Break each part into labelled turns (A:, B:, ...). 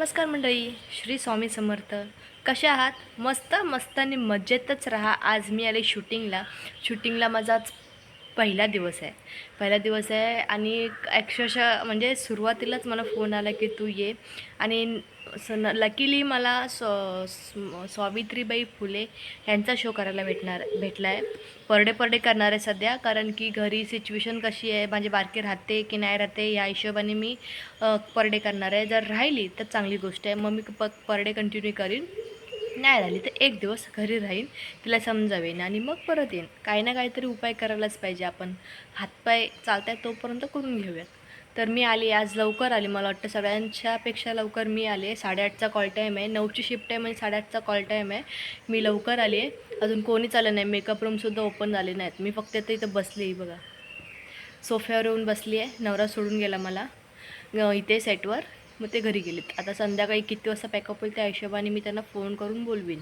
A: नमस्कार मंडळी, श्री स्वामी समर्थ. कशा आहात? मस्त मस्त आणि मजेतच राहा. आज मी आले शूटिंगला माझा आज पहिला दिवस आहे आणि अक्षरशः म्हणजे सुरुवातीलाच मला फोन आला की तू ये. आणि लकीली मला सावित्रीबाई फुले यांचा शो करायला भेटला आहे. पर डे करणार आहे सध्या, कारण की घरी सिच्युएशन कशी आहे, माझी बारकी राहते की नाही राहते या हिशोबाने मी पर डे करणार आहे. जर राहिली तर चांगली गोष्ट आहे, मग मी पर डे कंटिन्यू करीन. नाही राहिली तर एक दिवस घरी राहीन, तिला समजावेन आणि मग परत येईन. काही ना काहीतरी उपाय करायलाच पाहिजे. आपण हातपाय चालत आहे तोपर्यंत करून घेऊयात. तर मी आली, आज लवकर आली. मला वाटतं सगळ्यांच्यापेक्षा लवकर मी आले. 8:30चा कॉल टाईम आहे. 9ची शिफ्ट आहे म्हणजे 8:30चा कॉल टाईम आहे. मी लवकर आली आहे. अजून कोणीच आलं नाही. मेकअप रूमसुद्धा ओपन झाले नाहीत. मी फक्त इथं बसली बघा, सोफ्यावर येऊन बसली आहे. नवरा सोडून गेला मला इथे सेटवर, मग ते घरी गेलेत. आता संध्याकाळी किती वाजता पॅकअप होईल त्या हिशोबाने मी त्यांना फोन करून बोलवीन.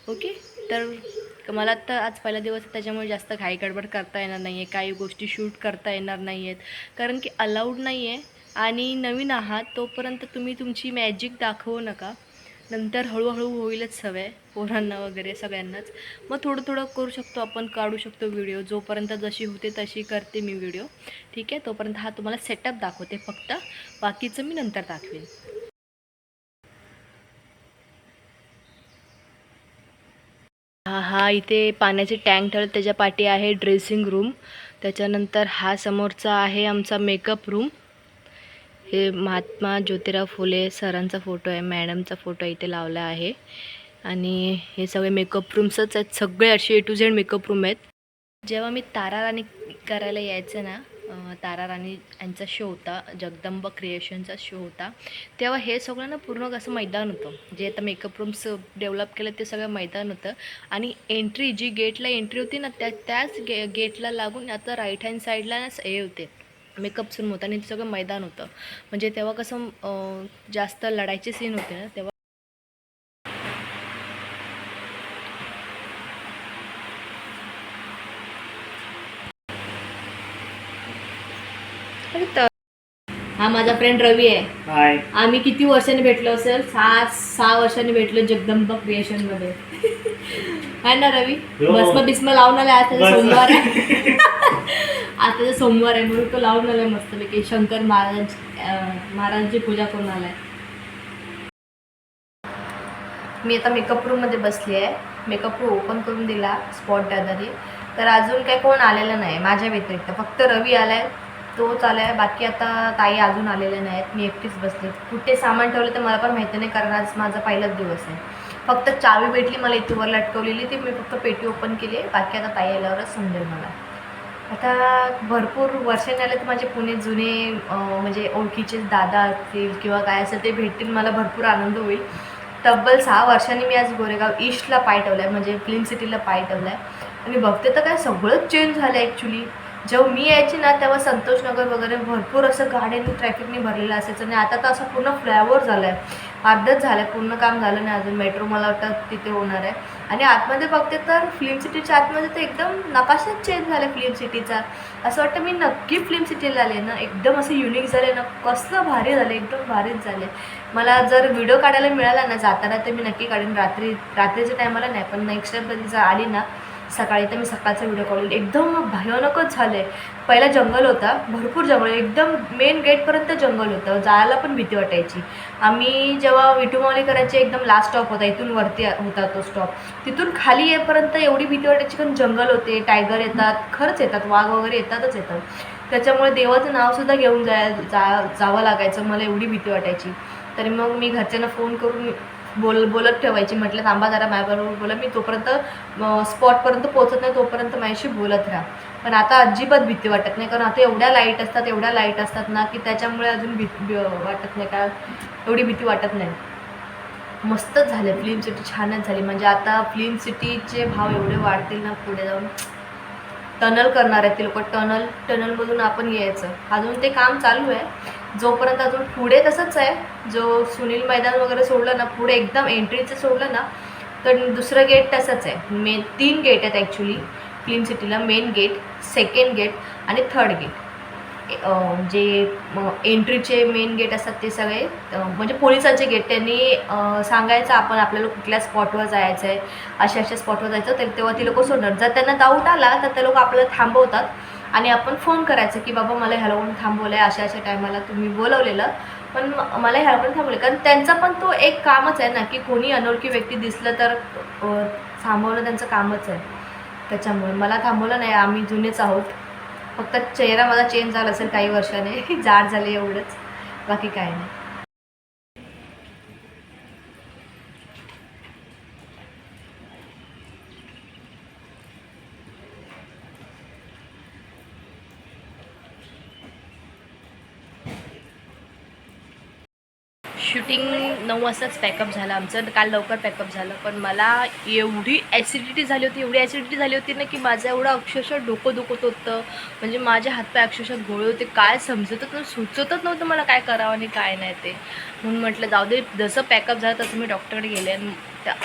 A: ओके. तर मला तर आज पहिला दिवस आहे, त्याच्यामुळे जास्त घाई गडबड करता येणार नाही आहे. काही गोष्टी शूट करता येणार नाही आहेत, कारण की अलाउड नाही आहे. आणि नवीन आहात तोपर्यंत तुम्ही तुमची मॅजिक दाखवू नका. नंतर हळूहळू होईलच सवय पोरांना वगैरे सगळ्यांनाच. मग थोडं थोडं करू शकतो, आपण काढू शकतो व्हिडिओ. जोपर्यंत जशी होते तशी करते मी व्हिडिओ, ठीक आहे. तोपर्यंत हा तुम्हाला सेटअप दाखवते फक्त, बाकीचं मी नंतर दाखवेन. हा इथे पाण्याचे टँक ठेवले, त्याच्या पाठी आहे ड्रेसिंग रूम. त्याच्यानंतर हा समोरचा आहे आमचा मेकअप रूम. हे महात्मा ज्योतिराव फुले सरांचा फोटो आहे, मॅडमचा फोटो इथे लावला आहे. आणि हे सगळे मेकअप रूम्सच आहेत, सगळे असे A to Z makeup room आहेत. जेव्हा मी तारा राणी करायला यायचं ना, तारा राणी यांचा शो होता, जगदंबा क्रिएशनचा शो होता, तेव्हा हे सगळं ना पूर्ण असं मैदान होतं. जे आता मेकअप रूम्स डेव्हलप केलं ते सगळं मैदान होतं. आणि एंट्री जी गेटला एंट्री होती ना, त्याच गेटला लागून आता राईट हँड साईडला ना हे होते, मेकअप रूम होता आणि ते सगळं मैदान होतं. म्हणजे तेव्हा कसं जास्त लढायचे सीन होते ना तेव्हा. हा माझा फ्रेंड रवी आहे.
B: हाय.
A: आम्ही किती वर्षांनी भेटलो असेल? 6 वर्षांनी भेटलो जगदंबा क्रिएशन मध्ये. आहे ना रवी? भस्म बिस्म लावून आलाय. आज त्याचा सोमवार आहे. आज त्याचा सोमवार आहे म्हणून तो लावून आलाय मस्तपैकी. शंकर महाराजांची पूजा करून आलाय. मी आता मेकअप रूम मध्ये बसली आहे. मेकअप रूम ओपन करून दिला स्पॉट दादानी. तर अजून काही कोण आलेलं नाही माझ्या व्यतिरिक्त, फक्त रवी आलाय, तोच आलाय. बाकी आता ताई अजून आलेल्या नाहीत. मी एकटीच बसले. कुठे सामान ठेवलं तर मला पण माहिती नाही, कारण आज माझा पहिलाच दिवस आहे. फक्त चावी भेटली मला इथे वर लटकवलेली, ती मी फक्त पेटी ओपन केली आहे. बाकी आता ताई आल्यावरच समजेल मला. आता भरपूर वर्षांनी आले तर माझे पुणे जुने म्हणजे ओळखीचे दादा असतील किंवा काय असेल ते भेटतील, मला भरपूर आनंद होईल. तब्बल 6 वर्षांनी मी आज गोरेगाव ईस्टला पाय ठेवला आहे, म्हणजे फिल्म सिटीला पाय ठेवला आहे. आणि बघते तर काय सगळंच चेंज झालं आहे ॲक्च्युली. जेव्हा मी यायची ना तेव्हा संतोषनगर वगैरे भरपूर असं गाड्यांनी ट्रॅफिकनी भरलेलं असायचं. आणि आता तर असं पूर्ण फ्लायओव्हर झालं आहे, अर्धच झालं आहे, पूर्ण काम झालं नाही अजून. मेट्रो मला वाटतं तिथे होणार आहे. आणि आतमध्ये बघते तर फिल्म सिटीच्या आतमध्ये तर एकदम नकाशाच चेंज झाला फिल्म सिटीचा. असं वाटतं मी नक्की फिल्म सिटीला आले ना, एकदम असं युनिक झालं ना, कसं भारी झालं, एकदम भारीच झालं. मला जर व्हिडिओ काढायला मिळाला ना जाताना तर मी नक्की काढेन. रात्रीच्या टायमाला नाही, पण नेक्स्ट टाईम कधी जर आली ना सकाळी तर मी सकाळचा व्हिडिओ काढेल. एकदम भयानकच झालं आहे. पहिला जंगल होता, भरपूर जंगल, एकदम मेन गेटपर्यंत जंगल होतं, जायला पण भीती वाटायची. आम्ही जेव्हा विठुमावली करायची एकदम लास्ट स्टॉप होता, इथून वरती होता तो स्टॉप, तिथून खाली येईपर्यंत एवढी भीती वाटायची, कारण जंगल होते, टायगर येतात, खरंच येतात, वाघ वगैरे येतात. त्याच्यामुळे देवाचं नावसुद्धा घेऊन जावं लागायचं, मला एवढी भीती वाटायची. तरी मग मी घरच्यांना फोन करून बोलत ठेवायची, म्हटलं थांबा जरा माझ्याबरोबर बोला, मी तोपर्यंत स्पॉटपर्यंत पोहोचत नाही तोपर्यंत माझ्याशी बोलत राहा. पण आता अजिबात भीती वाटत नाही, कारण आता एवढ्या लाईट असतात ना की त्याच्यामुळे अजून वाटत नाही, का एवढी भीती वाटत नाही. मस्तच झाले, फिल्म सिटी छानच झाली. म्हणजे आता फिल्म सिटीचे भाव एवढे वाढतील ना पुढे जाऊन. टनल करणार आहेत ते लोक, टनलमधून आपण यायचं. अजून ते काम चालू आहे. जोपर्यंत अजून पुढे तसंच आहे, जो सुनील मैदान वगैरे सोडलं ना पुढे एकदम एंट्रीचं सोडलं ना तर दुसरं गेट तसंच आहे. 3 गेट आहेत ॲक्च्युली फिल्म सिटीला. मेन गेट, सेकंड गेट आणि थर्ड गेट. जे एंट्रीचे मेन गेट असतात ते सगळे म्हणजे पोलिसांचे गेट त्यांनी सांगायचं आपण आपल्याला कुठल्या स्पॉटवर जायचं आहे, अशा अशा स्पॉटवर जायचं, तर तेव्हा ती लोक सोडणार. जर त्यांना डाऊट आला तर ते लोक आपल्याला थांबवतात आणि आपण फोन करायचं की बाबा मला ह्या लोकांनी थांबवलं आहे, अशा अशा टायमाला तुम्ही बोलवलेलं पण मला ह्या लोकांनी थांबवलं. कारण त्यांचा पण तो एक कामच आहे ना की कोणी अनोळखी व्यक्ती दिसलं तर थांबवणं त्यांचं कामच आहे. त्याच्यामुळे मला थांबवलं नाही, आम्ही जुनेच आहोत. फक्त चेहरा माझा चेंज झाला असेल काही वर्षाने, जाड झाले एवढंच, बाकी काय नाही. शूटिंग 9 वाजताच पॅकअप झालं आमचं, काल लवकर पॅकअप झालं. पण मला एवढी ॲसिडिटी झाली होती ना की माझं एवढं अक्षरशः डोकं दुखत होतं. म्हणजे माझे हातपाय अक्षरशः गोळे होते, काय समजतच नव्हतं, सुचतच नव्हतं मला काय करावं आणि काय नाही ते. म्हणून म्हटलं जाऊ दे, जसं पॅकअप झालं तसं मी डॉक्टरकडे गेले आणि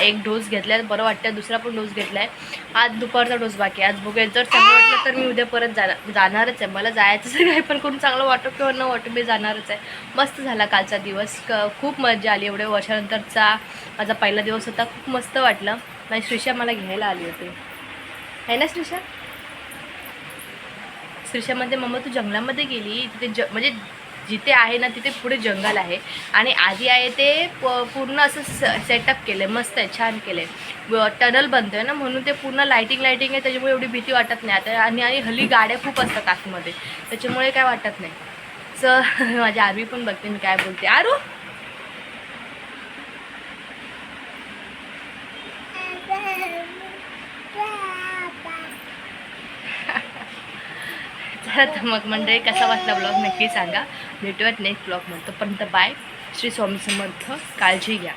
A: एक डोस घेतला आहे, बरं वाटतं. दुसरा पण डोस घेतला आहे, आज दुपारचा डोस बाकी आहे. आज बघूया, जर चांगलं वाटलं तर मी उद्या परत जाणारच आहे. मला जायचं काही पण करून चांगलं वाटो किंवा न वाटो मी जाणारच आहे. मस्त झाला कालचा दिवस, खूप मजा आली. एवढ्या वर्षानंतरचा माझा पहिला दिवस होता, खूप मस्त वाटलं. माझी श्रीषा मला घ्यायला आली होती, आहे ना श्रीषा? श्रीषामध्ये मम्मा तू जंगलामध्ये गेली, तिथे म्हणजे जिथे आहे ना तिथे पुढे जंगल आहे आणि आधी आहे ते पूर्ण असं सेटअप केलं आहे, मस्त आहे, छान केलं आहे. टनल बनतो आहे ना, म्हणून ते पूर्ण लाईटिंग आहे, त्याच्यामुळे एवढी भीती वाटत नाही आता. आणि हल्ली गाड्या खूप असतात आतमध्ये, त्याच्यामुळे काय वाटत नाही. सर माझी आरवी पण बघते मी काय बोलते. आरू चला तर मग मंडळी, कसा वाटला ब्लॉग नक्की सांगा. भेटूयात नेक्स्ट ब्लॉगमध्ये. तोपर्यंत बाय. श्री स्वामी समर्थ. काळजी घ्या.